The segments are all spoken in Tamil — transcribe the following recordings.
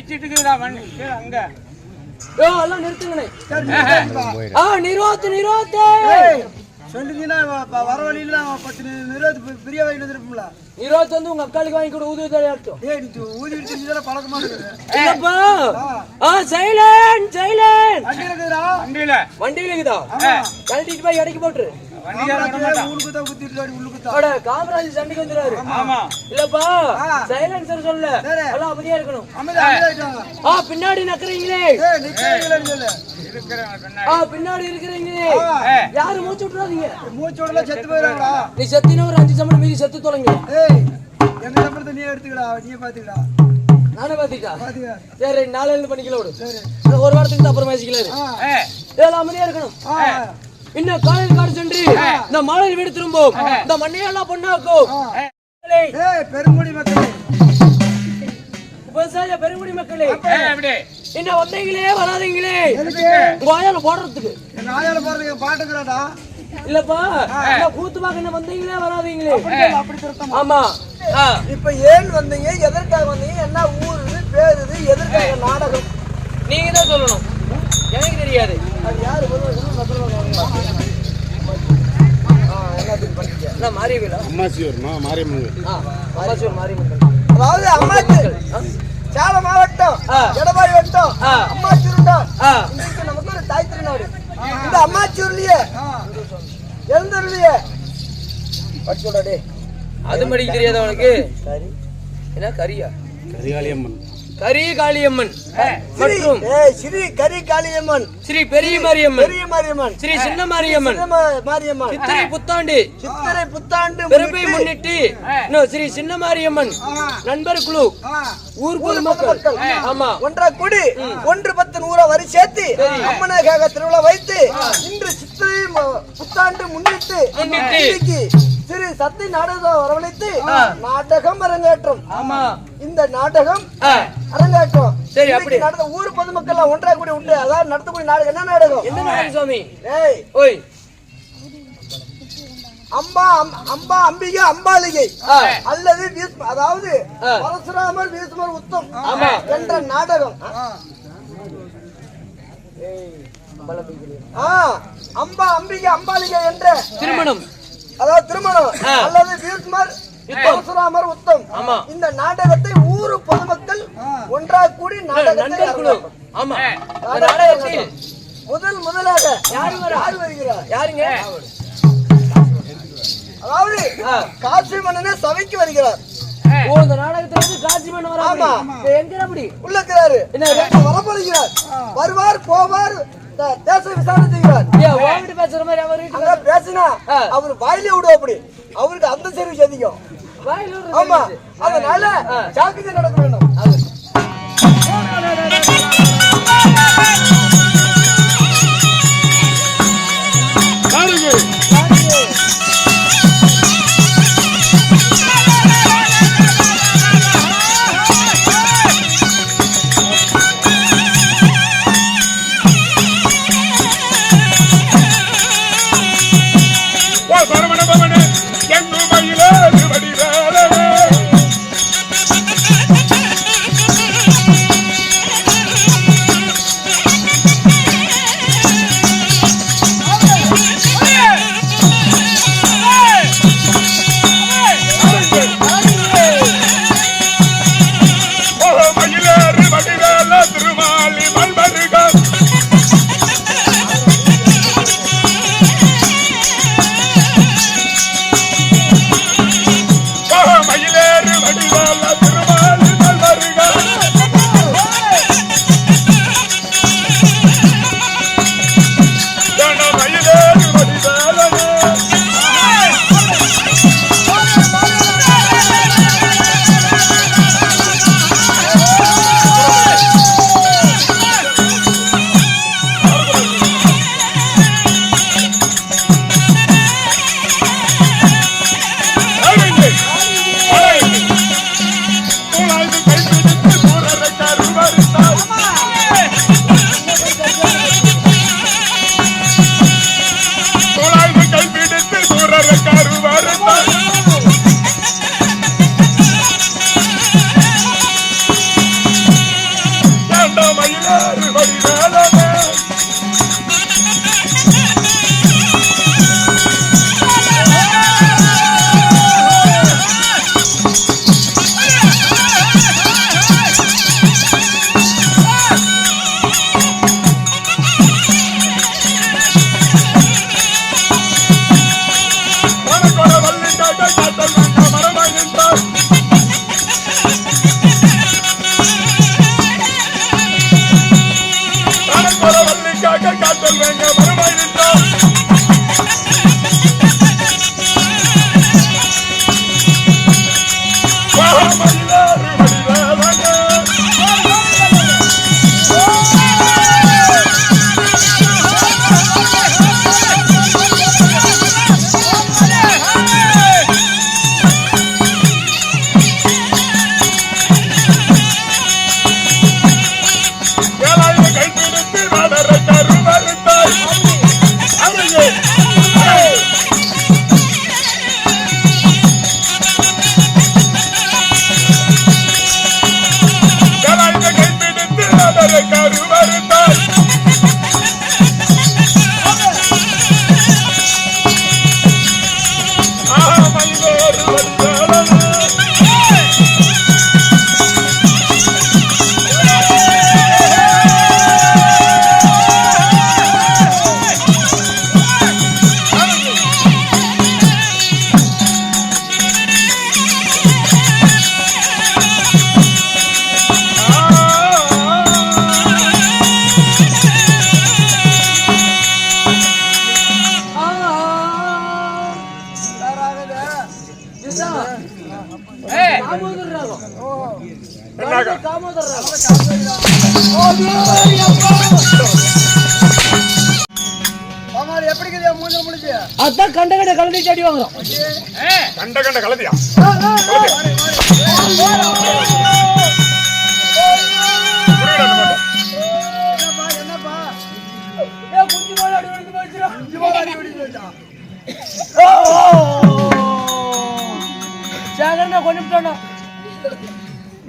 அங்க எல்லாம் நிறுத்துங்கண்ணே. நிறுத்து சொல்லுங்கன்னா வர வழியில பெரிய வயல இருப்போம்ல. இருபத்தி வந்து உங்க அக்காளுக்கு வாங்கி கூட ஊதி தலையாட்டும். ஊதி செஞ்சதால பழக்கமா இருக்குது. வண்டியில இருக்குதா? கழட்டிட்டு போய் இடைக்கு போட்டுரு. காமராஜ் சண்டைக்கு வந்துருவாரு. இல்லப்பா சைலன்சர் சொல்ல எல்லாம் அமைதியா இருக்கணும். பின்னாடி நக்குறீங்களே, பின்னாடி இருக்கிறீங்களே யாரு மூச்சு விட்டுறாதீங்க. மூச்சு விடல செத்து போயிடாங்களா? நீ செத்தின ஒரு 5 சம்பளம் மீறி செத்து தொலைங்க. எங்க சம்பளத்தை நீ எடுத்துக்கடா, நீ பாத்துக்கடா. நானே பாத்துக்கா. சரி நாளையில பண்ணிக்கலாம். ஒரு வாரத்துக்கு அப்புறம் பேசிக்கலாம். இதெல்லாம் அமைதியா இருக்கணும். இன்னும் காலையில் காடு சென்று இந்த மாலையில் வீடு திரும்பும். இந்த மண்ணையெல்லாம் பொண்ணாக்கும். பெருங்குடி மக்களே, விவசாய பெருங்குடி மக்களே, என்ன வந்தீங்களே வராதீங்களே கோயால போடுறதுக்கு. நாயால போறதுக்கு பாட்டுக்கிறாடா. இல்லப்பா கூத்து பாக்க என்ன வந்தீங்களே வராதீங்களே. ஆமா இப்ப ஏன் வந்தீங்க, எதற்காக வந்தீங்க, என்ன ஊரு பேரு, எதற்காக நாடகம் நீங்க தான் சொல்லணும். எனக்கு தெரியாது. அது யாரு அதாவது அம்மாச்சூர் சேலம் மாவட்டம் எடப்பாடி வட்டம் அம்மாச்சூர்டா. நமக்கு ஒரு தாய் திருநாடு. இந்த அம்மாச்சூர்லயே எழுந்தருளியே படிச்சோடே. அது மடிக்கு தெரியாத உனக்கு? என்ன கரியா? கரிகாளியம்மன், கரிகாளியம்மன் மற்றும் ஸ்ரீ கரிகாளியம்மன், ஸ்ரீ பெரிய மாரியம்மன், பெரிய மாரியம்மன், ஸ்ரீ சின்ன மாரியம்மன், மாரியம்மன், சித்திரை புத்தாண்டு பிறப்பை முன்னிட்டு ஸ்ரீ சின்ன மாரியம்மன் நண்பர் குழு ஊர் பொதுமக்கள் ஆமா ஒன்றா கூடி 1-10 ஊரை வரி சேர்த்து அம்மனாக திருவிழா வைத்து இன்று சித்திரை புத்தாண்டு முன்னிட்டு சிறு சக்தி நாடகம் வரவழைத்து நாடகம் அரங்கேற்றம். ஆமா இந்த நாடகம் அரங்கேற்றம். சரி அப்படி நடந்த ஊர் பொதுமக்கள் ஒன்றா கூடி உண்டு. அதாவது நடத்தக்கூடிய நாடகம் என்ன நாடகம்? என்ன நாடகம் சுவாமி? ஓய் அம்பா அம்பிகை அம்பாலிகை அல்லது அதாவது பரசுராமர் வீசுமர் உத்தம் என்ற நாடகம். அம்பா அம்பிகை அம்பாலிகை என்ற திருமணம், அதாவது திருமணம் அல்லது வீசுமர் பரசுராமர் உத்தம். இந்த நாடகத்தை ஊரு பொதுமக்கள் ஒன்றா கூடி நாடகத்தை முதலாக யாரு வருகிறார்? யாருங்க? அதாவது காசி மன்னனே சபைக்கு வருகிறார். இந்த நாடகத்துல வந்து காசி மன்னன் வராமா? எங்க அப்படி உள்ளக்கிறாரு வரப்படுகிறார். வருவார் போவார், தேச விசாரணை செய்கிறார். பேசுற மாதிரி அவரு அங்க பேசினா அவர் வாயிலே விடுவோம். அப்படி அவருக்கு அந்த சர்வீஸ் அதிகம். ஆமா, அதனால ஜாக்கிரதை நடக்க வேண்டும். கருவறுத்தாய் மயிலேறு வந்தாளனே அதான் கண்ட கண்ட கலந்தை செடி வாங்குறோம். கண்ட கண்ட கலதியா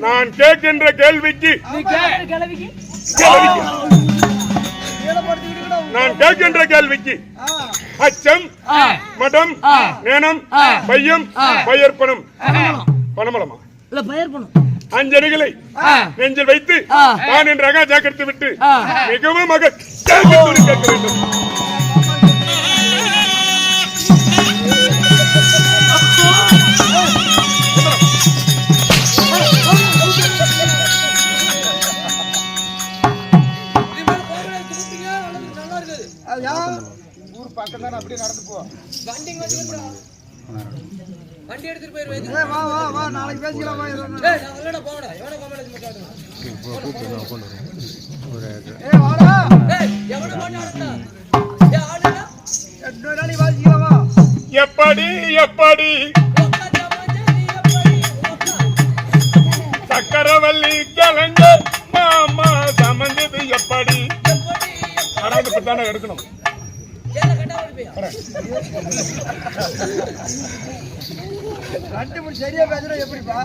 நான் கேட்கின்ற கேள்விக்கு நான் கேட்கின்ற கேள்விக்கு அச்சம் மடம் நேனம் பையம் பயற்பணம் பணமளமா இல்ல பயிர் பண்ணும் அஞ்சலிகளை நெஞ்சில் வைத்து நான் என்ற அகா ஜாக்கிரத்து விட்டு மிகவும் கேட்க வேண்டும். ஊர் பக்கம் தானே அப்படியே நடந்து போ. வண்டி எடுத்துட்டு போயிருவேன். வா வா வா நாளைக்கு பேசிக்கலாம். எப்படி எப்படி சக்கரவல்லி கலங்க மாமா சமந்தது எப்படி தானே எடுக்கணும். சரியா பேசுற எப்படிப்பா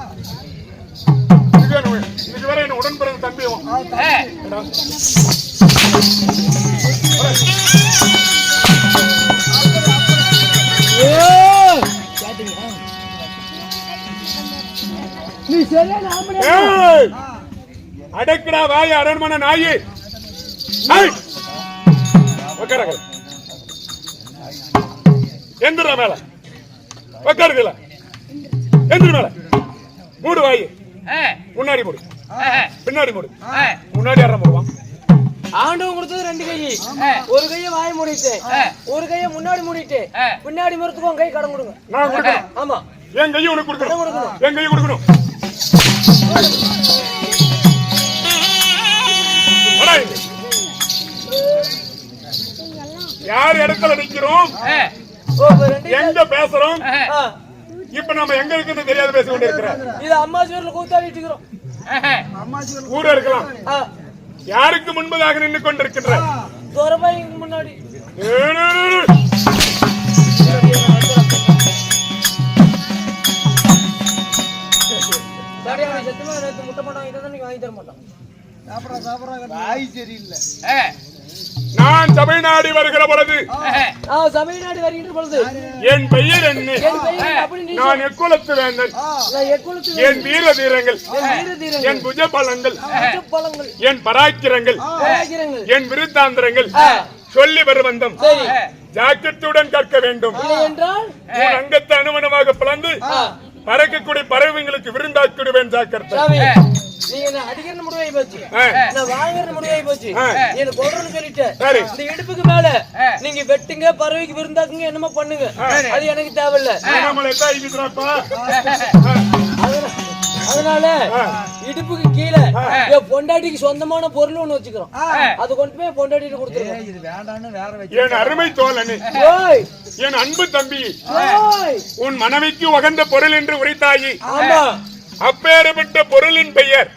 இதுக்கு வர என்ன உடன்பிறகு தம்பியும் நீ சரியா அடக்குடா வாய் அரண்மனை நாயி எந்திர மேல உக்காருதுல எந்திர மேல மூடு வாயி முன்னாடி மூடு பின்னாடி மூடு முன்னாடி யாரா மூடுவான் ஆண்டவன் கொடுத்தது 2 கை. ஒரு கையை வாய் மூடிட்டு ஒரு கையை முன்னாடி மூடிட்டு பின்னாடி மறுத்துக்கும் கை கடன் கொடுங்க. நான் கொடுக்கணும். ஆமா என் கையை உனக்கு கொடுக்கணும். என் கையை கொடுக்கணும். யார் இடத்துல நிக்கிறோம் எங்க பேசுறோம் இப்ப நம்ம எங்க இருக்குன்னு தெரியாத பேச கொண்டு இருக்கிறோம். இது அம்மாசியூர்ல கூத்தாடிட்டு இருக்கிறோம். ஊர இருக்கலாம். யாருக்கு முன்பதாக நின்று கொண்டிருக்கின்ற துரபாய்க்கு முன்னாடி முட்டை மாட்டான். இதை தான் வாங்கி தர மாட்டான். நான் தமிழ்நாடு வருகிற பொழுது தமிழ்நாடு வருகின்ற பொழுது என் பெயர் என்ன? நான் எக்குலத்து வேந்தன். என் வீர தீரங்கள் என் புஜ பலங்கள் என் பராக்கிரங்கள் என் விருத்தாந்திரங்கள் சொல்லி வருவந்தம் ஜாக்கிரத்துடன் கற்க வேண்டும். அங்கத்தை அனுமனமாக பிளந்து பறக்கக்கூடிய பறவைங்களுக்கு விருந்தாக்கிடுவேன். ஜாக்கிரதை. நீங்க அடிக்கிற முடிவாகி போச்சு, நான் வாங்குற முடிவாகி போச்சு. என்ன கொல்றேன்னு சொல்லிட்டேன். இந்த இடுப்புக்கு மேல நீங்க வெட்டுங்க, பறவைக்கு விருந்தாக்குங்க, என்னமோ பண்ணுங்க. அது எனக்கு தேவையில்ல. அதனால இடுப்புக்கு கீழே என் பொண்டாட்டிக்கு சொந்தமான பொருள் ஒண்ணு வச்சுக்கிறோம். அது கொண்டு போய் பொண்டாட்டிட்டு கொடுத்துருவோம். இது வேண்டான்னு வேற வச்சு. என் அருமை தோழனே, என் அன்பு தம்பி, உன் மனைவிக்கு உகந்த பொருள் என்று உரைத்தாயி. அப்பேற்பட்ட பொருளின் பெயர்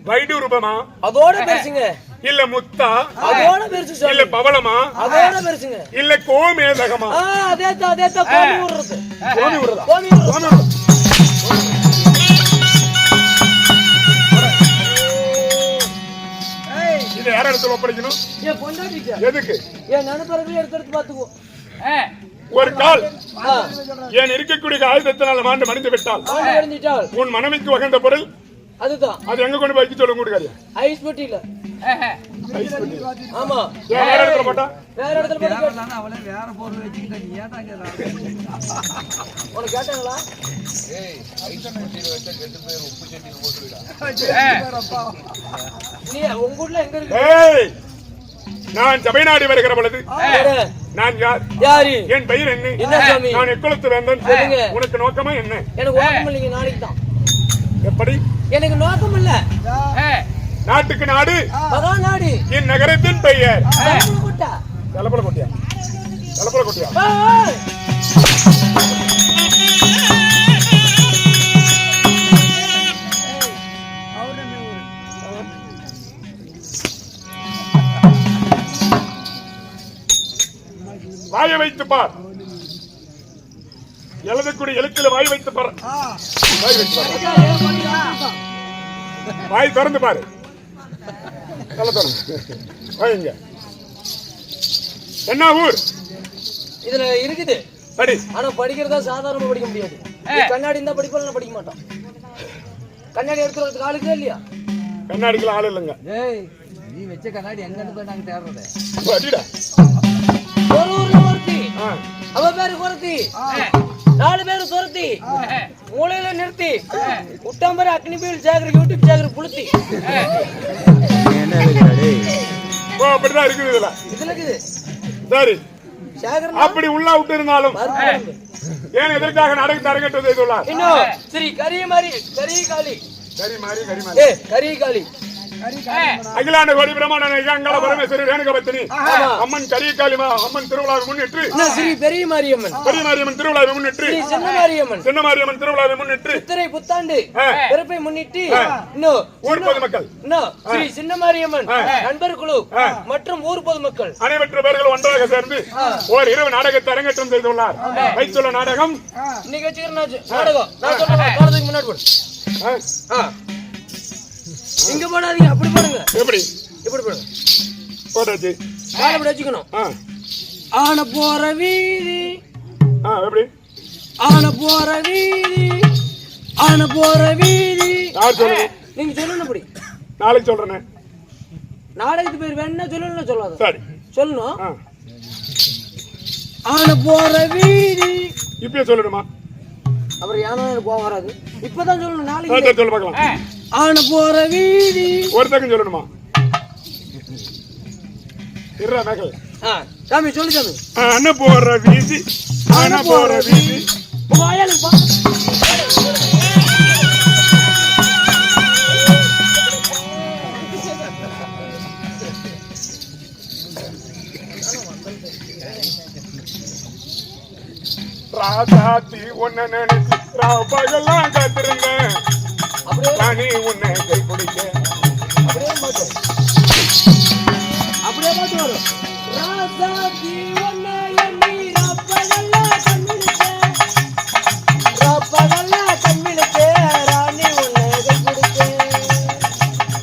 வைடூரூபமா? அதோட பேசுங்க. இல்ல முத்தா? அதோட பெருசு. இல்ல பவளமா? அதோட பெருசுங்க. இல்ல கோமேதகமா? அதேதான் கோமி விடுறது. கோமி விடுறதா? கோமி விடுறது. இடத்துல ஒப்படைக்கணும்? என் பொண்டாட்டிட்ட. எதுக்கு? என் நினைப்பறவே எடுத்து பாத்துக்கோ. ஒரு கால் ஏன் இருக்கக்கூடிய ஆயுதத்தினால் மாண்டு மடிந்து விட்டால் உன் மனைவிக்கு உகந்த பொருள் அதுதான். அது எங்க கொண்டு போய் சொல்ல கூடாது. ஐஸ் பெட்டில. ஆமா. வேற இடத்துல போட்டா? வேற இடத்துல போட்டா அவளே வேற பொருள் வச்சிக்கிட்ட நீ ஏன்டா கேக்குற? உனக்கு கேட்டாங்களா? ஏய் ஐஸ் பெட்டில வச்ச கெட்டு பேர் உப்பு சட்டில போட்டுடா. நீ உங்க ஊர்ல எங்க இருக்கு? ஏய் நான் சபைநாடி வருகிற பொழுது நான் யார்? யாரு? என் பெயர் என்ன? என்ன சாமி? நான் எக்குளத்து வேந்தன். சொல்லுங்க. உனக்கு நோக்கமா என்ன? எனக்கு நோக்கம் இல்லைங்க, நாளைக்கு தான். எப்படி? எனக்கு நோக்கம் இல்ல. நாட்டுக்கு நாடு மகா நாடு. என் நகரத்தின் பெயர் தலப்பலக்கோட்டை. தலப்பலக்கோட்டையா? தலப்பலக்கோட்டையா? வாயை வைத்து பார். எழுதக்கூடிய எழுத்துல வாய் வைத்து பார். வாய் வைத்து பார். வாய் திறந்து பாரு. வாங்க. என்ன ஊர்? இதுல இருக்குது படி. ஆனா படிக்கிறதா சாதாரணமா படிக்க முடியாது. கண்ணாடி இருந்தா படிப்பா, படிக்க மாட்டோம். கண்ணாடி எடுக்கிறதுக்கு ஆளுக்கே இல்லையா? கண்ணாடிக்குள்ள ஆள் இல்லைங்க. நீ வச்ச கண்ணாடி எங்க இருந்து போய் நாங்க தேடுறது? படிடா. ஒரு ஊர்ல ஒருத்தி, அவ பேரு குரத்தி, 4 பேரு துரத்தி, மூளையில நிறுத்தி, உட்டாம்பர அக்னிபீல் சேகர் யூடியூப் சேகர் புளுத்தி. அப்படிதான் இருக்குது இதுல. இதுல இருக்குது. சரி. சேகர் அப்படி உள்ள விட்டு இருந்தாலும் ஏன் எதற்காக நாடகத்தை அரங்கேற்றம் செய்துள்ளார்? இன்னும் ஸ்ரீ கரியமாரி கரிகாலி. கரிகாலி. அகிலாண்ட கோடி பிரமாண அங்காள பரமேஸ்வரி ரேணுகபத்தினி அம்மன் கரியகாளி அம்மன் திருவிழாவை முன்னிட்டு ஸ்ரீ பெரிய மாரியம்மன் திருவிழாவை முன்னிட்டு சின்ன மாரியம்மன் திருவிழாவை முன்னிட்டு சித்திரை புத்தாண்டு பிறப்பை முன்னிட்டு இன்னும் ஊர் பொதுமக்கள் ஸ்ரீ சின்ன மாரியம்மன் நண்பர் குழு மற்றும் ஊர் பொதுமக்கள் அனைவற்ற பேர்கள் ஒன்றாக சேர்ந்து ஓர் இரவு நாடகத்தை அரங்கேற்றம் செய்துள்ளார். வைத்துள்ள நாடகம் இன்னைக்கு வச்சுக்கிற நாடகம் நான் சொல்றேன் முன்னாடி போடு. இங்க போடாதீங்க, அப்படி போடுங்க. எப்படி? இப்படி போடுங்க. போடாச்சு. காலை இப்படி வச்சுக்கணும். ஆன போற வீதி. எப்படி? ஆன போற வீதி. ஆன போற வீதி. யார் சொல்லுங்க? நீங்க சொல்லணும். அப்படி நாளைக்கு சொல்றேன். நாடகத்து பேர் வேணா சொல்லணும், சொல்லாத. சரி சொல்லணும். ஆன போற வீதி. இப்பயே சொல்லணுமா? அப்புறம் ஏன்னா போக வராது. இப்பதான் சொல்லணும். நாளைக்கு சொல்ல பார்க்கலாம். ஆன போற வீதி. ஒரு செகண்ட் சொல்லணுமா? இருடா மேகல். சாமி சொல்லு சாமி. ஆன போற வீதி. ஆன போற வீதி. வாயால பா. ராசாத்தி உன்னை நினைச்சு பகலாம் காத்திருந்தேன். ராணி உன்னை கை பிடிக்க. அப்படியே பாட்டு வரும். ராசாத்தி உன்னை எண்ணி ரப்பகல்லாம் கண்மிழுக்க ராணி உன்னை கை பிடிக்க.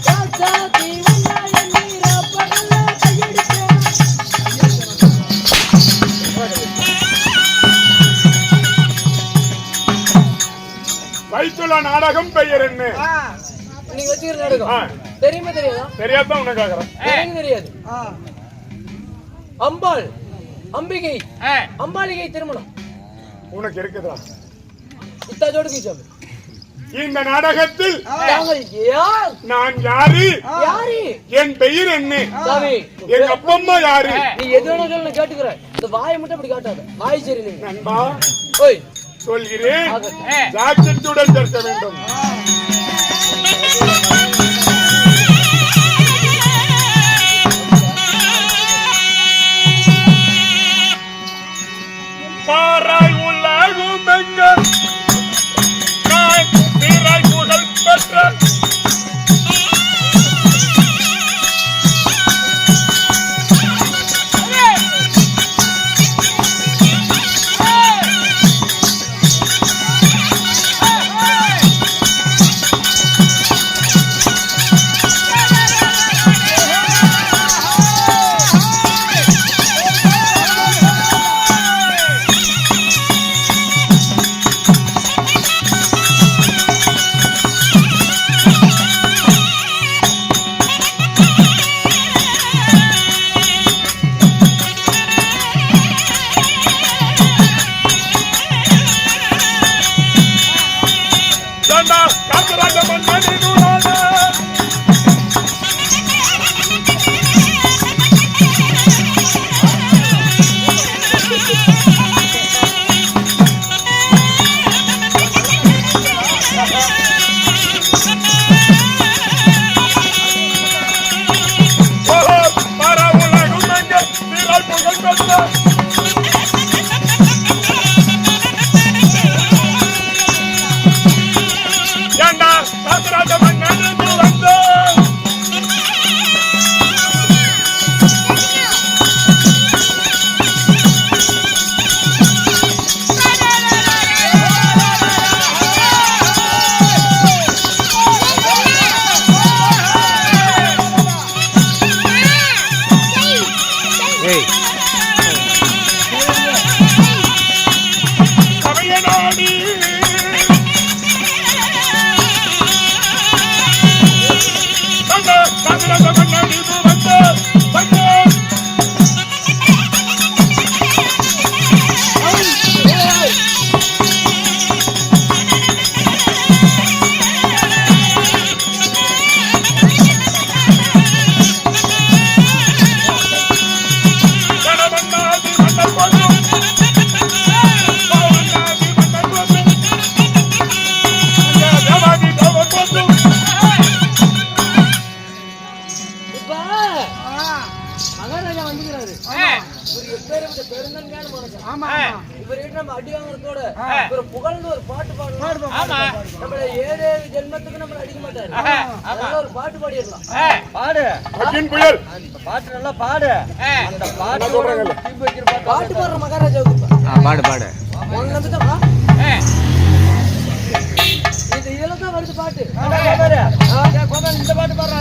ராசாத்தி உன்னை எண்ணி ரப்பகல்லாம் கையெடுக்க. வைத்துள்ள நாடகம் பெயர் என்ன? நீங்க வச்சுக்கிற நாடகம் தெரியுமா? தெரியாதா? தெரியாதான் உன்னை கேக்குறேன். தெரியாது. அம்பாள் அம்பிகை அம்பாலிகை திருமணம் உனக்கு இருக்குதா? இந்த நாடகத்தில் நான் யாரு? என் பெயர் என்ன? எங்க அப்பம்மா யாரு? நீ எது வேணாலும் கேட்டுக்கிற. இந்த வாயை மட்டும் அப்படி காட்டாத. வாய் சரி நண்பா. சொல்கிறேன், ஜாக்கிரதையுடன் சேர்க்க வேண்டும். பாராய் உலகும் எங்கள் சீராய் புகழ் பெற்ற மகாராஜா வந்துக்கிறாரு. ஒரு எப்பேற்பட்ட பெருந்தன்மையான மனுஷன். இவர்கிட்ட நம்ம அடி வாங்குறதோட ஒரு புகழ்ந்து ஒரு பாட்டு பாடணும். நம்மள 7 ஜென்மத்துக்கு நம்மள அடிக்க மாட்டாரு. அதனால ஒரு பாட்டு பாடிடலாம். பாடு புயல் அந்த பாட்டு நல்லா பாடு. அந்த பாட்டு பாட்டு பாடுற மகாராஜாவுக்கு பாடு பாடு உன்னை நம்பிதான் இது இதெல்லாம் தான் வருது பாட்டு. இந்த பாட்டு பாடுறா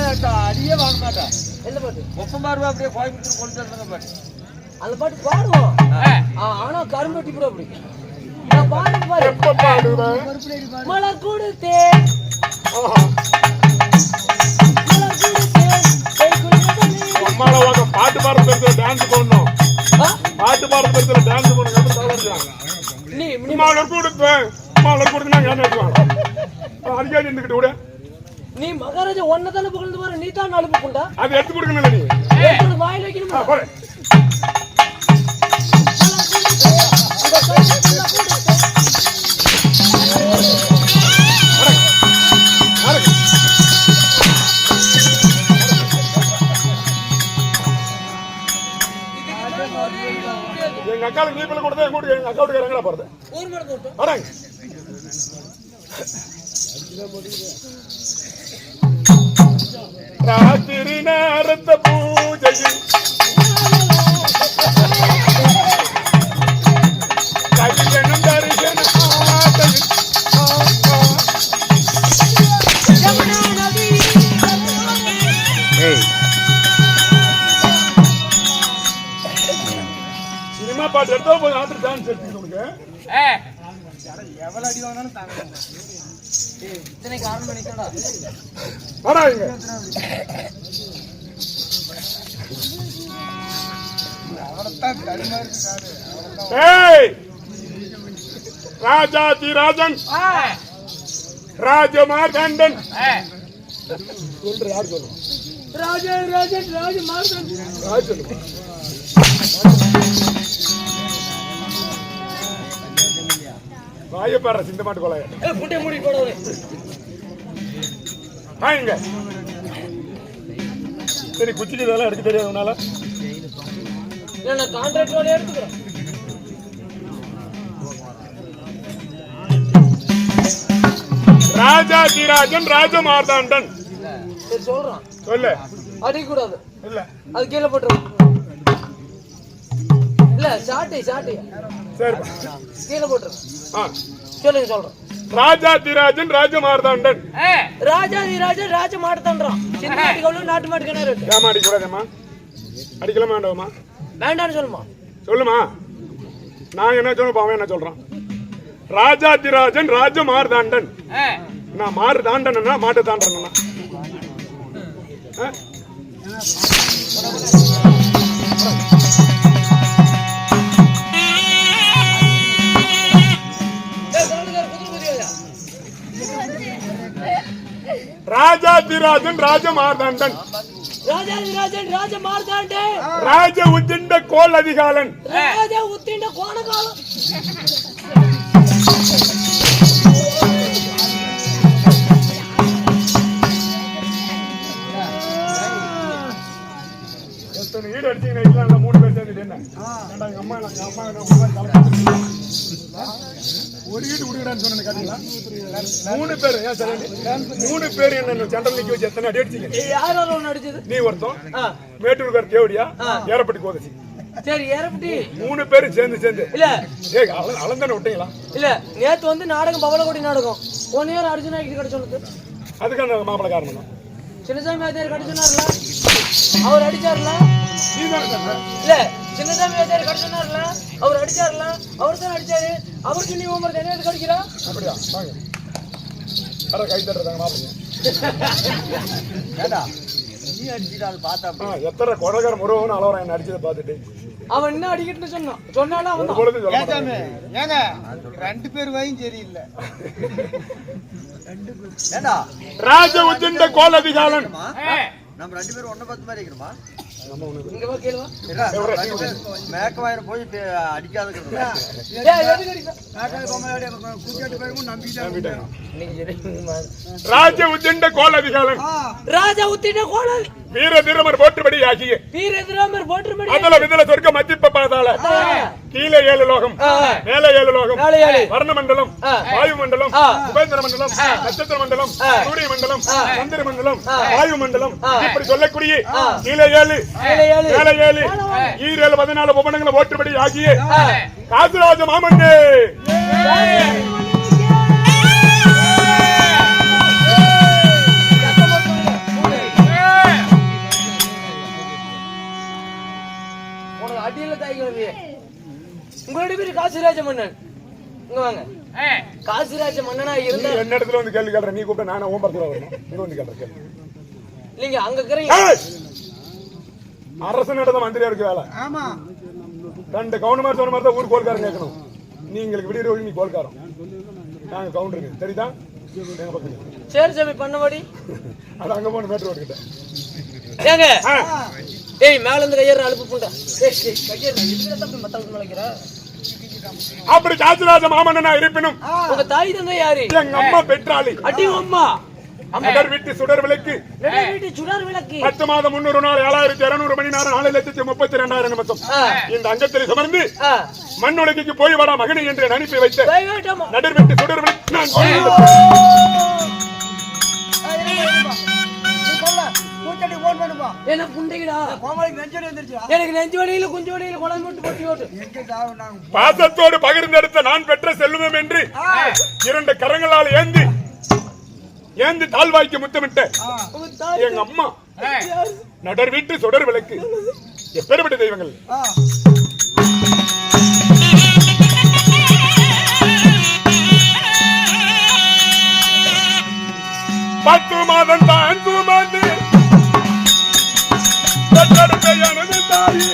அடியே வாங்க மாட்டேன். எந்த பாட்டு? ஒப்பமாருவா அப்படியே கோயம்புத்தூர் கொண்டு வந்த பாட்டு. அந்த பாட்டு பாடுவோம். ஆனா கரும்பட்டி கூட அப்படி நான் பாடு பாரு. எப்ப பாடுவேன்? மலர் கொடுத்தேன் அம்மாவை பாட்டு பாடுறது டான்ஸ் பண்ணணும். பாட்டு பாடுறது டான்ஸ் பண்ணணும். நீ மலர் கொடுத்தேன் மலர் கொடுத்து நான் என்ன அதுக்காக இருந்துக்கிட்டு கூட நீ மகாராஜா ஒன்னதானே புகழ்ந்து பாரு. நீ தான் அனுப்பு கொண்டா அதை எடுத்து கொடுக்கணும். நீ வாயில் வைக்கணுமா? எங்க அக்காவுக்கு நீ பிள்ளை கொடுத்தா எங்க எங்க அக்கா வீட்டுக்கு எங்கடா போறது? ஒரு மணி கொடுத்தோம். வரேங்க. ராத்திரி நேரத்த பூஜையில் கல்யாணம் தரிசன ஆட்டையில் சினிமா பாட்டு எடுத்தா போய் ஆட்டு டான்ஸ் எடுத்துக்கிட்டு உனக்கு எவ்வளவு அடி வாங்கினாலும் தாங்க. இத்தனை காரணம் பண்ணிக்கடா. வராங்க. ராஜாதி ராஜன் ராஜமார்கண்டன் சொல்ற யார் சொல்லுங்க? ராஜன் ராஜமார்கண்டன் ராஜ சொல்லுங்க. வாயப்பாடுற சிந்த மாட்டு கொலைய புட்டை மூடி போடுவே. வாங்க. சரி குச்சிக்கு இதெல்லாம் எடுக்க தெரியாதனால நான் கான்ட்ராக்ட் வேலையை எடுத்துக்கிறேன். ராஜாதிராஜன் ராஜமார்தாண்டன். சரி சொல்றான். சொல்லு. அடிக்க கூடாது. இல்ல அது கீழே போட்டுரு. இல்ல சாட்டி சரி கீழே போட்டுரு. சொல்லுங்க சொல்றேன். ராஜாதிராஜன் ராஜமார்தாண்டன். ராஜாதிராஜன் ராஜமார்தாண்டன். சின்ன மாட்டுக்கு நாட்டு மாட்டு கிணறு. ஏமா அடிக்க கூடாதேம்மா? அடிக்கலாமா வேண்டாமா? வேண்டான்னு சொல்லுமா? சொல்லுமா. நான் என்ன சொல்ல அவன் என்ன சொல்றான்? ராஜாதிராஜன் ராஜமார்தாண்டன். நான் மாறு தாண்டனா மாட்டு தாண்டனா? ராஜாதிராஜன் ராஜமார்தாண்டன். ராஜாதிராஜன் ராஜமார்தாண்டன். ராஜ உத்திண்ட கோல் அதிகாலன். ராஜ உத்திண்ட கோணகாலம். ஈடு அடிச்சீங்கன்னா 3 பேர் சேர்ந்துட்டு என்ன எங்க அம்மா ஒரு ஈடு குடுக்கடான்னு சொன்ன கேட்டீங்களா? 3 பேர் ஏன் சரி 3 பேர் என்ன சென்ட்ரல் நிக்க வச்சு எத்தனை அடி அடிச்சீங்க? யாரால ஒண்ணு அடிச்சது? நீ ஒருத்தன் மேட்டூர்கார் தேவடியா ஏறப்பட்டி கோதசி. சரி ஏறப்பட்டி 3 பேரும் சேர்ந்து இல்ல அளந்தானே விட்டீங்களா? இல்ல நேத்து வந்து நாடகம் பவளக்கோடி நாடகம் 1 இயர் அர்ஜுனா கிட்ட கிடைச்சோன்னு அதுக்கான மாப்பிள காரணம் தான். சின்னசாமி ஆச்சாரி கிடைச்சோன்னார்ல அவர் அடிச்சார்ல. இல்ல சின்னசாமி ஆச்சாரி கிடைச்சோன்னார்ல அவர் அடிச்சார்ல. அவர் தான் அடிச்சாரு. அவருக்கு நீ உமர் என்ன கிடைக்கிறா? அப்படியா? வாங்க. அட கை தட்டுறாங்க மாப்பிள. ஏடா நீ அடிச்சிட்டு அது பார்த்தா எத்தனை கொடகர முருகன் அளவரம் என்ன அடிச்சதை பார்த்துட்டு அவன் என்ன அடிக்கிட்டு சொன்னாலும் அவன் பொழுது சொல்ல மாட்டாங்க. ஏங்க 2 பேர் வயும் சரியில்லை. ஏண்டா ராஜ உஜ்ஜண்ட கோலதிகாலன் நம்ம 2 பேரும் ஒண்ணு பத்து மாதிரி இருக்கணுமா? இங்க வா கேளுவா மேக்கவாயிரம் போய் அடிக்காத ராஜ உஜ்ஜண்ட கோலதிகாலன் ராஜா உத்தின கோலால் வீர திருமர் போற்றுபடி ஆகிய வீர எதிராமர் போற்றுபடி அதல விதல சொர்க்க மத்திப்ப பாதாள கீழே 7 லோகம் மேலே 7 லோகம் மேலே 7 வர்ண மண்டலம் வாயு மண்டலம் உபேந்திர மண்டலம் நட்சத்திர மண்டலம் சூரிய மண்டலம் சந்திர மண்டலம் வாயு மண்டலம் இப்படி சொல்லக்கூடிய கீழே 7 மேலே 7 ஈரேழு 14 உபநங்களை போற்றுபடி ஆகிய காசிராஜ மாமன்னே அடியில தாய்கிறது உங்களுடைய பேரு காசிராஜ மன்னன். இங்க வாங்க. காசிராஜ மன்னனா இருந்தா என்ன இடத்துல வந்து கேள்வி கேட்ற நீ கூப்பிட்டு நானே ஓம்பரத்துல வரணும் இங்க வந்து கேட்ற கேள்வி இல்லைங்க அங்க இருக்கிறீங்க அரசன் இடத்த மந்திரியா இருக்கு வேலை. ஆமா 2 கவுண்டர் சொன்ன மாதிரி தான் ஊர் கோல்காரன் கேட்கணும். நீங்களுக்கு விடிய நீ கோல்காரம் நாங்க கவுண்டருங்க சரிதா? சரி சாமி பண்ணபடி அது அங்க போன மேட்ரு ஓட்டுக்கிட்ட ஏங்க ஏய் மேல இருந்து கையற அலுப்பு புண்டா கையற இதுல தப்பு மத்தவங்க மலைக்கற அப்படி காசிராஜ மாமன்னனா இருப்பினும் உங்க தாய் தந்தை யாரு? எங்க அம்மா பெற்றாளி அடி அம்மா அமர் வீட்டு சுடர் விளக்கு வீட்டு சுடர் விளக்கு 10 மாதம் 300 நாள் 7200 மணி நேரம் 4,32,000 நிமிஷம் இந்த அங்கத்தில் சுமர்ந்து மண்ணுலகிக்கு போய் வாடா மகனை என்று அனுப்பி வைத்த நடுர் வீட்டு சுடர் விளக்கு நான் என்ன புண்டைடா எனக்கு நெஞ்சு வழியில குஞ்சு வழியில குழம்பு போட்டு பொட்டி ஓட்டு பாசத்தோடு பகிர்ந்தெடுத்த நான் பெற்ற செல்வம் என்று 2 கரங்களால் ஏந்தி தாழ்வாய்க்கு முத்தமிட்ட எங்க அம்மா நடர் வீட்டு சுடர் விளக்கு எப்பேற்பட்ட தெய்வங்கள். பத்து மாதம் தான் சுமந்து எனது தாயி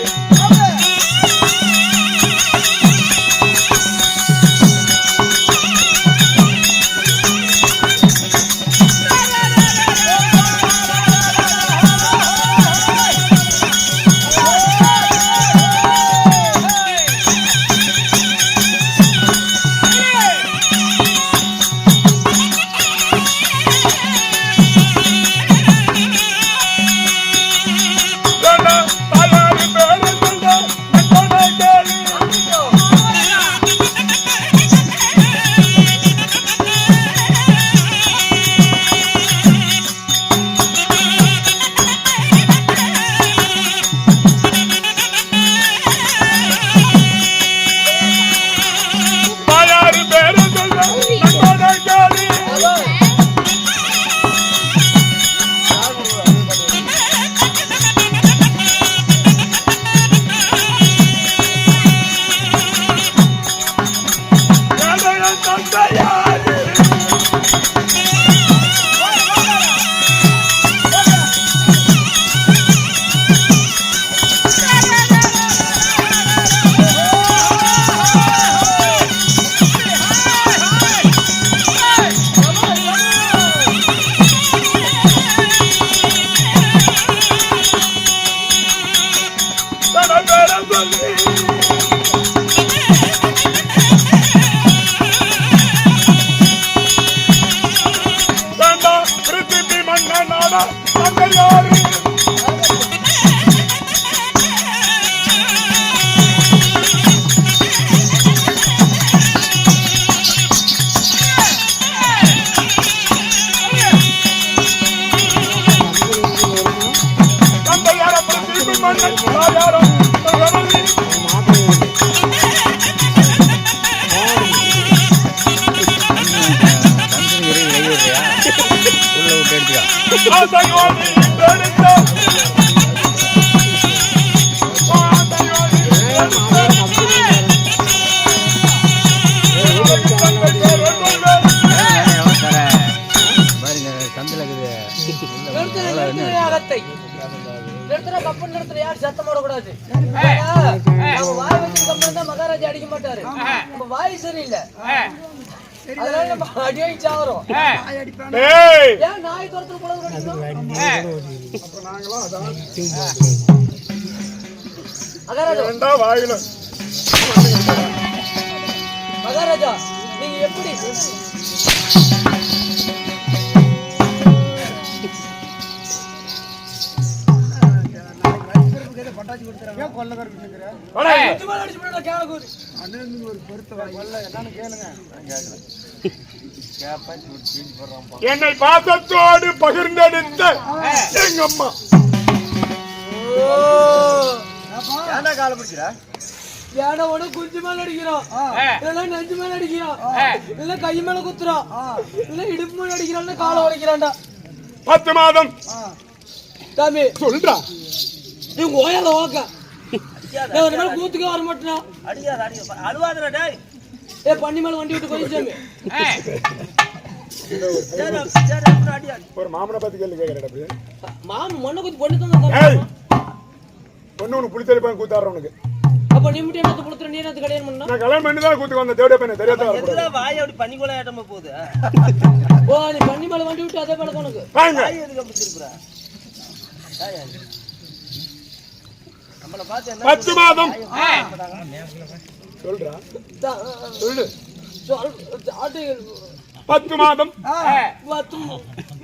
இல்லை. நிறுத்துற கப்பல் நிறுத்துற யார் சத்தம் போடக்கூடாது. நம்ம வாய் வச்சு கப்பல் தான் மகாராஜா அடிக்க மாட்டாரு. நம்ம வாய் சரியில்லை, அதனால நம்ம அடியாகி சாவறோம். ஏன் நாய் துரத்துல கூட மகாராஜா மகாராஜா நீங்க எப்படி என்னை பாசத்தோடு பகிர்ந்தெடுத்த எங்க அம்மா கால பிடிக்கிறா யானோட குஞ்சு மேல அடிக்கிறான், இல்ல நெஞ்சு மேல அடிக்கிறான், இல்ல கை மேல குத்துறான், இல்ல இடுப்பு மேல அடிக்கிறான், காலை உடைக்கிறான்டா. 10 மாதம் தம்பி சொல்றா நீங்க ஓயால ஓக்க கூத்துக்க வர மாட்டேன். ஏ பண்ணி மேல வண்டி விட்டு போயிச்சாமி. ஒரு மாமனை பத்தி கேள்வி கேட்கிறேன். மாமன் மண்ணை குத்தி பொண்ணு தான் பொண்ணு உனக்கு புளித்தரிப்பான் கூத்தாடுற உனக்கு. அப்ப நீ மட்டும் என்ன புளுத்துற, நீ என்ன கல்யாணம் பண்ணா? நான் கல்யாணம் பண்ணி தான் கூத்துக்கு வந்த தேவடைய பையனை தெரியாத வரக்கூடாது. வாய் அப்படி பண்ணி கொள்ள ஏட்டமா போகுது. ஓ நீ பண்ணி மேல வண்டி விட்டு அதே மேல உனக்கு வாங்க. எதுக்கு அப்படி திருப்புறா? 10 மாதம் சொல்றா சொல்லு. 10 மாதம்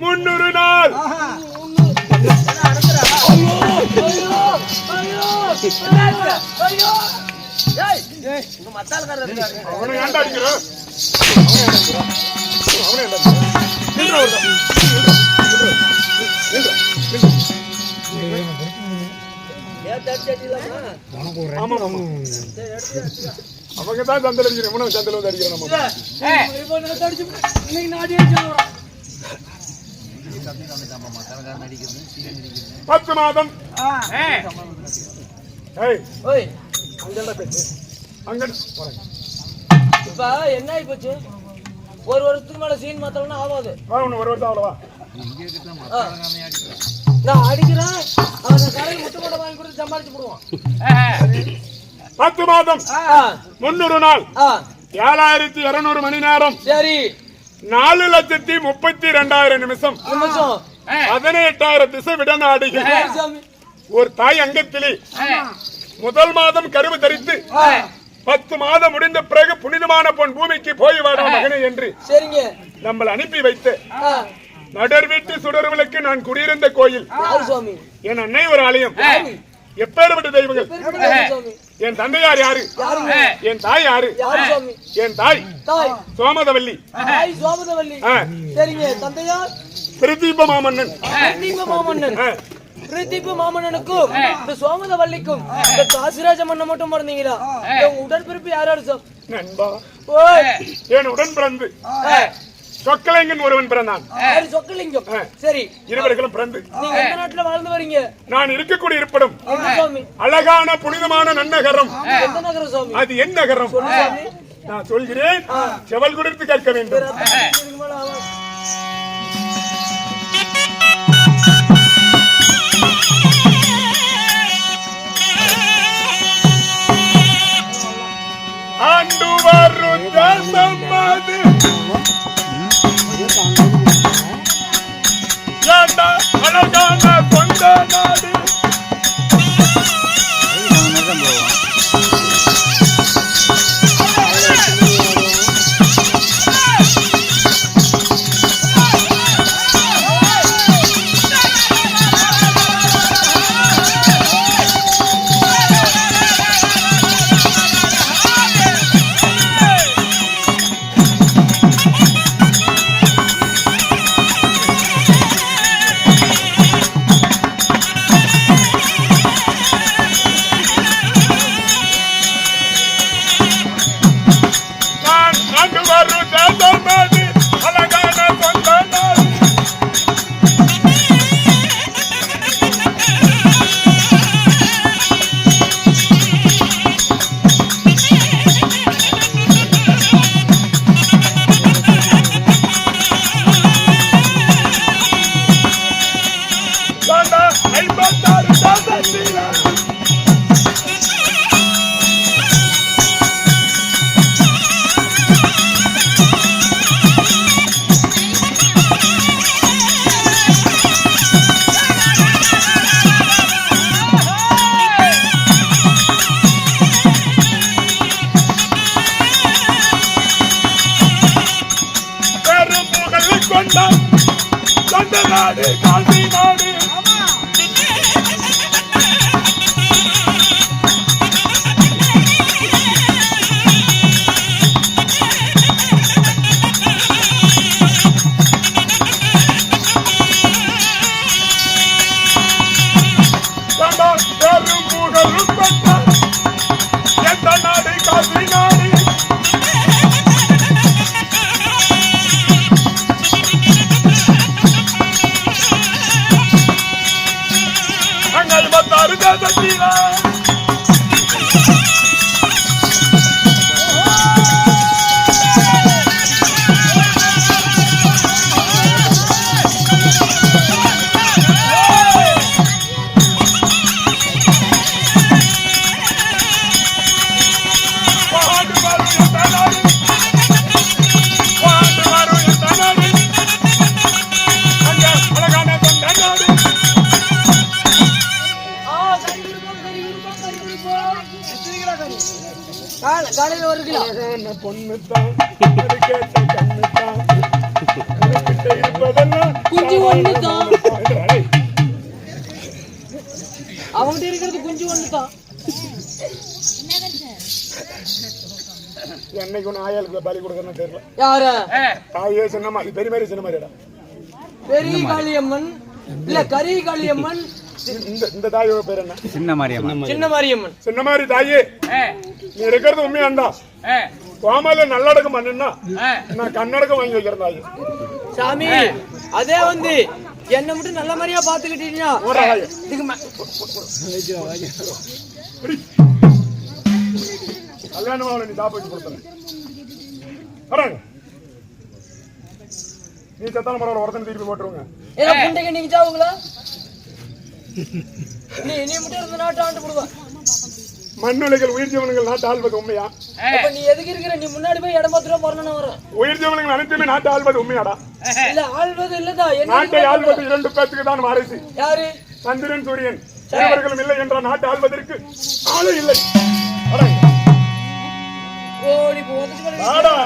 300 நாள். அவனை ஏன்டா அடிக்கிற? அவனை ஏன்டா அவங்க தான் சந்தல் அடிக்கிறேன். உனக்கு சந்தல் வந்து அடிக்கிறேன். நம்ம 10 மாதம் இப்ப என்ன ஆகி போச்சு? ஒரு வருஷத்துக்கு மேல சீன் மாத்தலன்னா ஆகாது. ஒரு வருஷம் அவ்வளவா நான் அடிக்கிறேன், அவன் கடையில் முட்டை போட வாங்கி கொடுத்து சம்பாதிச்சு போடுவான். 10 மாதம் 300 நாள் 7200 மணி நேரம். சரி 4,32,000 நிமிஷம் 18,000 திசை விட நாடுகள். ஒரு தாய் அங்கத்திலே முதல் மாதம் கருவு தரித்து 10 மாதம் முடிந்த பிறகு புனிதமான பொன் பூமிக்கு போய் வாடா மகனே என்று சரிங்க நம்மளை அனுப்பி வைத்து நடர் வீட்டு சுடர் விளக்கு நான் குடியிருந்த கோயில். என் அன்னை ஒரு ஆலயம். எப்பேற்பட்ட தெய்வங்கள். என் தந்தையார் யாரு? என் தாய் யாரு? என் தாய் சோமதவல்லி. சரிங்க தந்தையார் பிரதீப மாமன்னன். பிரதீப மாமன்னனுக்கும் இந்த சோமதவல்லிக்கும் இந்த காசிராஜ மன்ன மட்டும் பிறந்தீங்களா? உடன்பிறப்பு யாராரு சார்? நண்பா என் உடன் பிறந்து சொக்கலிங்கன் ஒருவன் பிறந்தான். சொக்கலிங்கம். சரி இருவர்களும் பிறந்து நீங்க எந்த நாட்டுல வாழ்ந்து வரீங்க? நான் இருக்கக்கூடிய இருப்பிடம் அழகான புனிதமான நன்னகரம். எந்த நகரம் சுவாமி? அது என் நகரம். நான் சொல்கிறேன், செவல் கொடுத்து கேட்க வேண்டும். ஆண்டு வரும் தேசமது அழகான சொந்த நாடு. 56 தேசத்திலே சொந்த நாடு காசி நாடு பெரும் புகழும் பெற்ற எந்த நாடு காசி நாடு தேசத்திலே காலையில் ஒரு கிலோ பொண்ணுத்தான் கேட்ட கண்ணுத்தான் இருப்பதெல்லாம் குஞ்சு ஒண்ணுதான் அவங்ககிட்ட இருக்கிறது குஞ்சு ஒண்ணுதான் என்னைக்கு ஒண்ணு ஆயாளுக்கு பலி கொடுக்கறன்னு தெரியல யாரு தாயே சின்னமா பெரிய மாதிரி சின்ன மாதிரிடா பெரிய காளியம்மன் இல்ல கரி காளியம்மன் இந்த தாயோட பேர் என்ன சின்ன மாரியம்மன் சின்ன மாதிரி தாயே நீ இருக்கிறது உண்மையாண்டா கோமால நல்லடக்கம் பண்ணுன்னா நான் கண்ணடக்கம் வாங்கி வைக்கிறேன் தாயே சாமி அதே வந்து என்ன மட்டும் நல்ல மாதிரியா பாத்துக்கிட்டீங்கன்னா கல்யாணம் அவளை நீ தாப்ப வச்சு கொடுத்துறேன் வராங்க நீ சத்தான பரவாயில்ல ஒருத்தனை திருப்பி போட்டுருவாங்க ஏன் புண்டைக்கு நீங்க சாவுங்களா நீ மட்டும் இருந்த நாட்டை ஆண்டு போடுவா மண்ணுலைகள் உயிர் ஜீவனங்கள் நாட்டு ஆள்வது உண்மையா அப்ப நீ எதுக்கு இருக்கிற நீ முன்னாடி போய் இடம் பார்த்துட்டு போறேன்னு வர உயிர் ஜீவனங்கள் அனைத்துமே நாட்டு ஆள்வது உண்மையாடா இல்ல ஆள்வது இல்லதா நாட்டை ஆள்வது 2 பேருக்கு தான் வாரிசு யாரு சந்திரன் சூரியன் இவர்களும் இல்லை என்ற நாட்டு ஆள்வதற்கு ஆளு இல்லை ஓடி போதுடா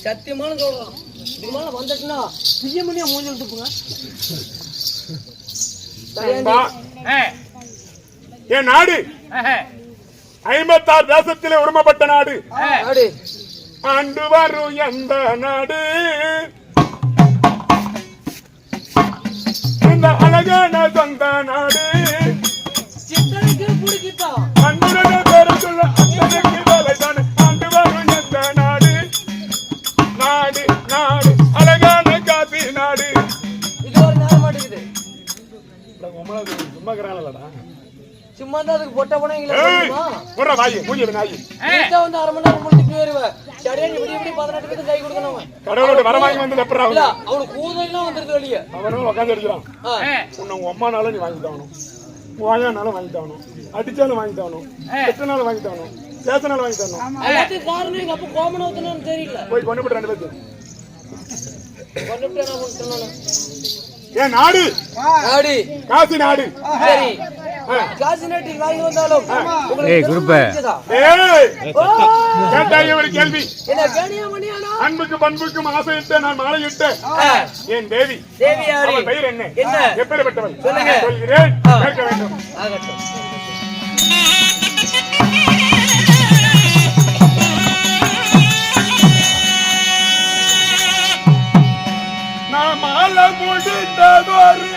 சத்தியமான சொல்றான் இதுக்கு மேல வந்துட்டுனா பிஎம்னியா மூஞ்சி விட்டுப்புங்க என் நாடு 56 தேசத்திலே உருமப்பட்ட நாடு ஆண்டு வரும் எந்த நாடு இந்த அழகான சொந்த நாடு சித்தனைக்கு பிடிக்கிட்டா அன்புடைய பேரு சொல்ல அத்தனைக்கு வேலைதான் ஆண்டு வரும் எந்த நாடு நாடு நாடு அழகான காசி நாடு இது ஒரு நேரம் மாட்டேங்குது சும்மா இருக்கிறாங்களா சும்மா தான் அதுக்கு பொட்ட போனீங்களா வந்து 1/2 மணி நேரம் முடிச்சுட்டு போயிருவேன் சரியா நீ இப்படி 18 பேருக்கு கை கொடுக்கணும் கடவுளோட வரவாங்கி வந்து எப்பறா அவனுக்கு கூதெல்லாம் வந்துருது வெளியே அவனும் உட்காந்து அடிக்கிறான் உங்க அம்மானாலும் நீ வாங்கி தரணும் வாயானாலும் வாங்கி தரணும் அடிச்சாலும் வாங்கி தரணும் எத்தனாலும் வாங்கி தரணும் சேத்தனாலும் வாங்கி தரணும் எல்லாத்துக்கும் காரணம் எங்க அப்பா கோமனை ஊத்தணும்னு தெரியல போய் கொண்டுபிட்டு 2 பேருக்கு கொண்டுபிட்டு என்ன பண்ணணும் ஏன் நாடு நாடு காசி நாடு சரி காசி நாட்டு வாங்கி வந்தாலும் ஒரு கேள்வி என்ன கேணியா மணியானா அன்புக்கு பண்புக்கும் ஆசையிட்டு நான் மாலையிட்டு என் தேவி அவள் பெயர் என்ன எப்பேற்பட்டவள் சொல்கிறேன் கேட்க வேண்டும் நான் மாலை முடித்ததொரு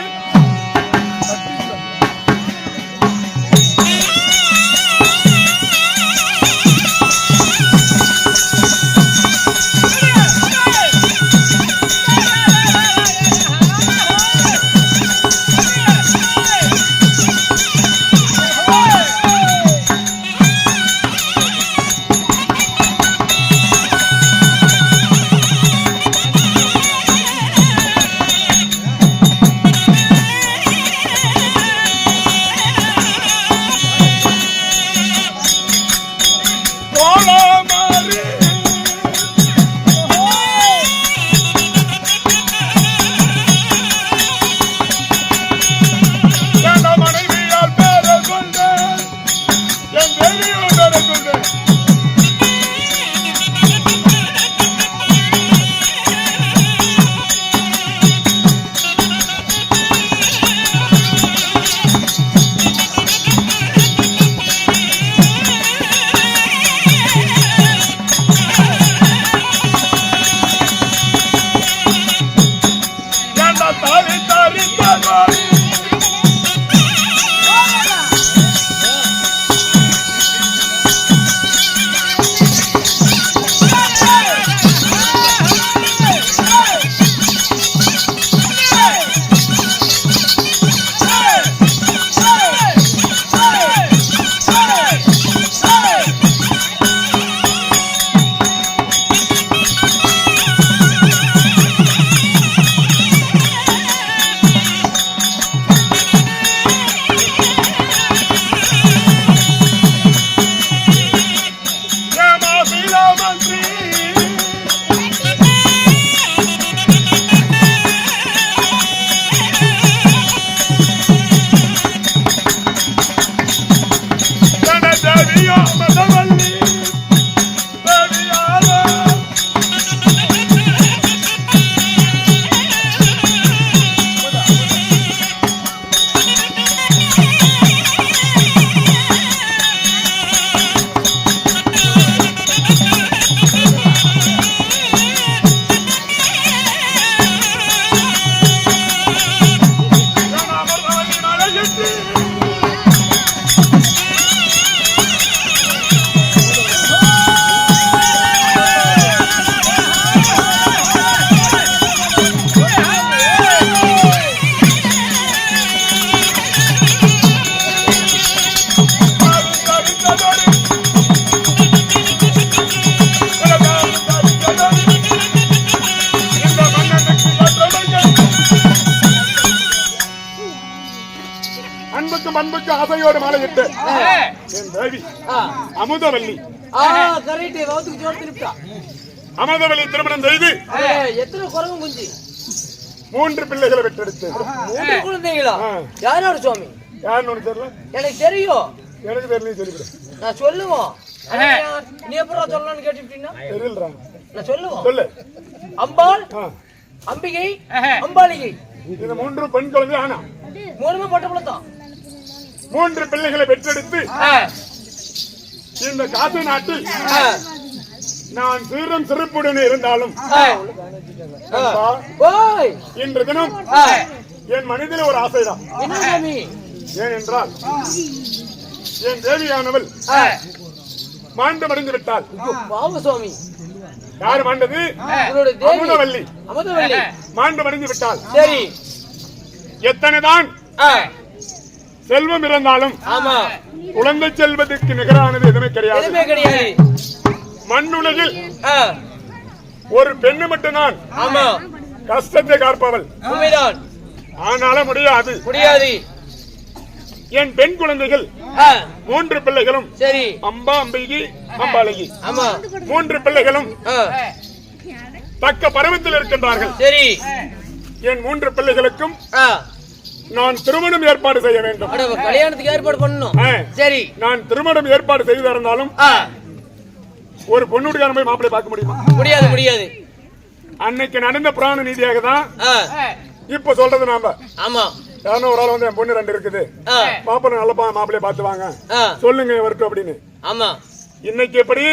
அன்புக்கு ஆசையோடு மாலையிட்டு என் தேவி அமுதவல்லி கரெக்ட் வவுத்துக்கு ஜோர் திருப்பிட்டா அமுதவல்லி திருமணம் செய்து எத்தனை குரங்கு குஞ்சு 3 பிள்ளைகளை பெற்றெடுத்து 3 குழந்தைகளா யாரோட சுவாமி யாருன்னு உனக்கு தெரியல எனக்கு தெரியும் எனக்கு தெரியல சொல்லிவிடு நான் சொல்லுவோம் நீ எப்பறம் சொல்லணும்னு கேட்டுட்டீங்கன்னா தெரியலடா நான் சொல்லுவோம் சொல்லு அம்பாள் அம்பிகை அம்பாளிகை இந்த 3 பெண் குழந்தை ஆனா 3 பொட்ட புள்ளதான் 3 பிள்ளைகளை பெற்றெடுத்து இந்த காசு நாட்டில் நான் சீரும் சிறப்புடன் இருந்தாலும் இன்று தினம் என் மனதில் ஒரு ஆசைதான். ஏனென்றால் என் தேவியானவள் மாண்டமடைந்து விட்டாள். சுவாமி யார் மாண்டது? அமுதவல்லி. மாண்டமடைந்து விட்டாள். சரி, எத்தனைதான் செல்வம் இருந்தாலும் குழந்தை செல்வதற்கு நிகரானது எதுவுமே கிடையாது. மண்ணுலகில் ஒரு பெண்ணு மட்டும்தான் கஷ்டத்தை காப்பவள். ஆனாலும் முடியாது. என் பெண் குழந்தைகள் 3 பிள்ளைகளும் அம்பா அம்பிகை அம்பாளகி 3 பிள்ளைகளும் தக்க பருவத்தில் இருக்கின்றார்கள். என் 3 பிள்ளைகளுக்கும் நான் திருமணம் ஏற்பாடு செய்ய வேண்டும். கல்யாணத்துக்கு ஏற்பாடு பண்ணணும். சரி, நான் திருமணம் ஏற்பாடு செய்து இருந்தாலும் ஒரு பொண்ணுடைய போய் மாப்பிள்ளை பார்க்க முடியுமா? முடியாது. அன்னைக்கு நடந்த புராண நீதியாக தான் இப்ப சொல்றது நாம. ஆமா, யாரும் ஒரு ஆள் வந்து என் பொண்ணு 2 இருக்குது, மாப்பிள்ளை நல்ல மாப்பிள்ளைய பார்த்து வாங்க சொல்லுங்க வரட்டும் அப்படின்னு. ஆமா, இன்னைக்கு எப்படி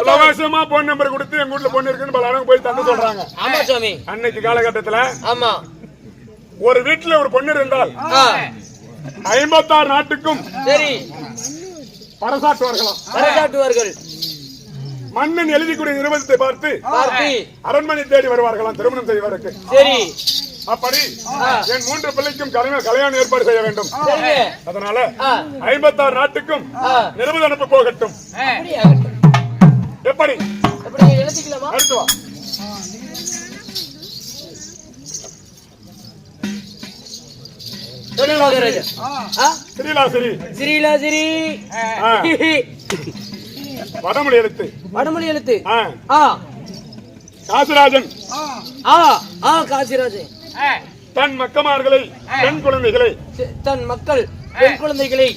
இலவசமா போன் நம்பர் கொடுத்து எங்க வீட்டுல பொண்ணு இருக்குன்னு பல போய் தந்து சொல்றாங்க. ஆமா சுவாமி, அன்னைக்கு காலகட்டத்துல ஆமா ஒரு வீட்டுல ஒரு பொண்ணு இருந்தால் 56 நாட்டுக்கும் சரி பறைசாற்றுவார்கள். மன்னன் எழுதிக்கூடிய நிறுவனத்தை பார்த்து அரண்மனை தேடி வருவார்களாம் திருமணம் செய்வதற்கு. சரி, அப்படி என் 3 பிள்ளைக்கும் கல்யாணம் ஏற்பாடு செய்ய வேண்டும். அதனால 56 நாட்டுக்கும் நிறுவனம் அனுப்ப போகட்டும். எப்படி அடுத்து வா. வடமொழி எழுத்து காசிராஜன் தன் மக்கமார்களை பெண் குழந்தைகளை தன் மக்கள் பெண் குழந்தைகளை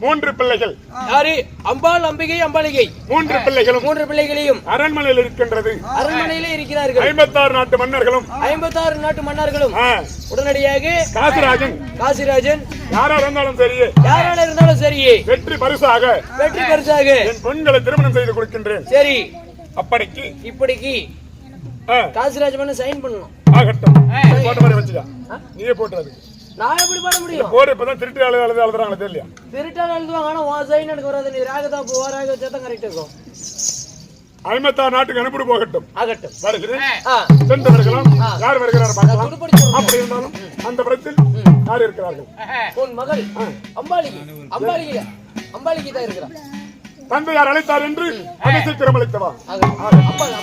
3 பிள்ளைகள் யாரு? அம்பாள் அம்பிகை அம்பாளிகை 3 பிள்ளைகளும் 3 பிள்ளைகளையும் அரண்மனையில் இருக்கின்றது. அரண்மனையிலே இருக்கிறார்கள். 56 நாட்டு மன்னர்களும் 56 நாட்டு மன்னர்களும் உடனடியாக காசிராஜன் யாரா இருந்தாலும் சரியே வெற்றி பரிசாக என் பெண்களை திருமணம் செய்து கொடுக்கின்றேன். சரி, அப்படிக்கு இப்படிக்கு காசிராஜ் பண்ண சைன் பண்ணணும். ஆகட்டும், போட்ட மாதிரி வச்சுக்கா, நீயே போட்டுறது. நான் எப்படி பண்ண முடியும்? போர் இப்பதான் திருட்டு எழுதுறாங்களே தெரியல. திருட்டால எழுதுவாங்க, ஆனா உன் சைன் எனக்கு வராது. நீ ராகதான் போ, ராக வச்சா தான் கரெக்ட் இருக்கும். 56 நாட்டுக்கு அனுப்பிட்டு போகட்டும். ஆகட்டும், வருகிறேன். சென்று வருகிறோம். யார் வருகிறார் பார்க்கலாம். அப்படி இருந்தாலும் அந்த புறத்தில் யார் இருக்கிறார்கள்? உன் மகள் அம்பாளிகை தான் இருக்கிறார். தந்தையார் அழைத்தார் என்று அதை சீக்கிரம் அழைத்தவா. அம்பாள்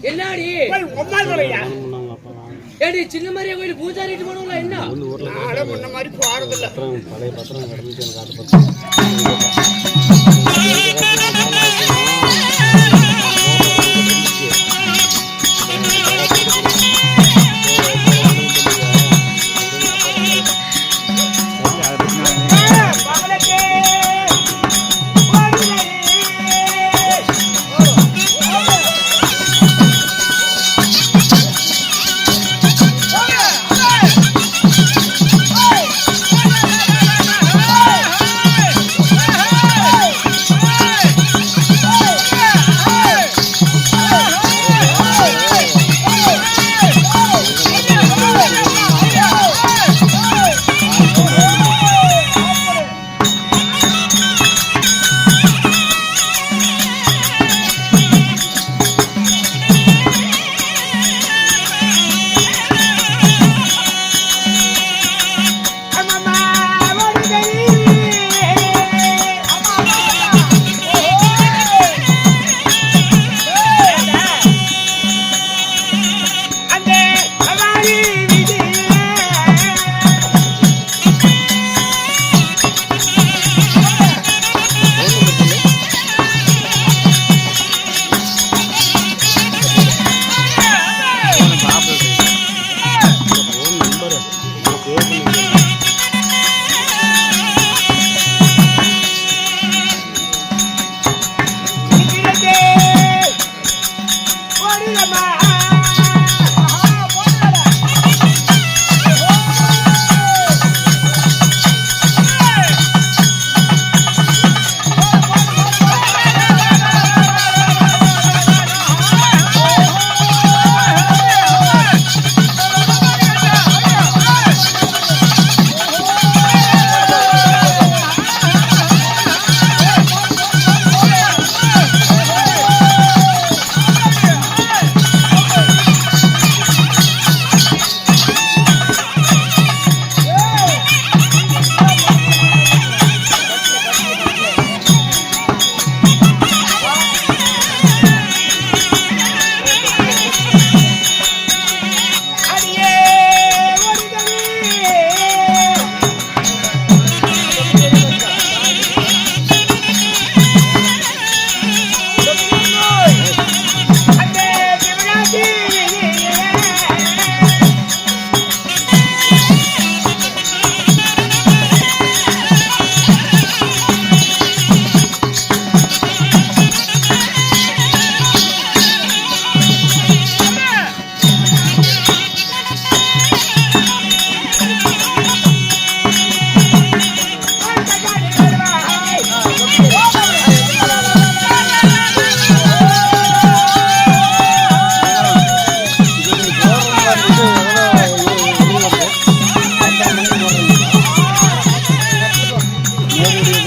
என்னடி ஏடி சின்ன மாதிரியா கோயில் பூஜாரிட்டு போனவங்களா என்ன முன்ன மாதிரி போறதில்ல. பழைய பத்திரம் கிடந்துச்சு எனக்கு அதை பத்தி ஏறி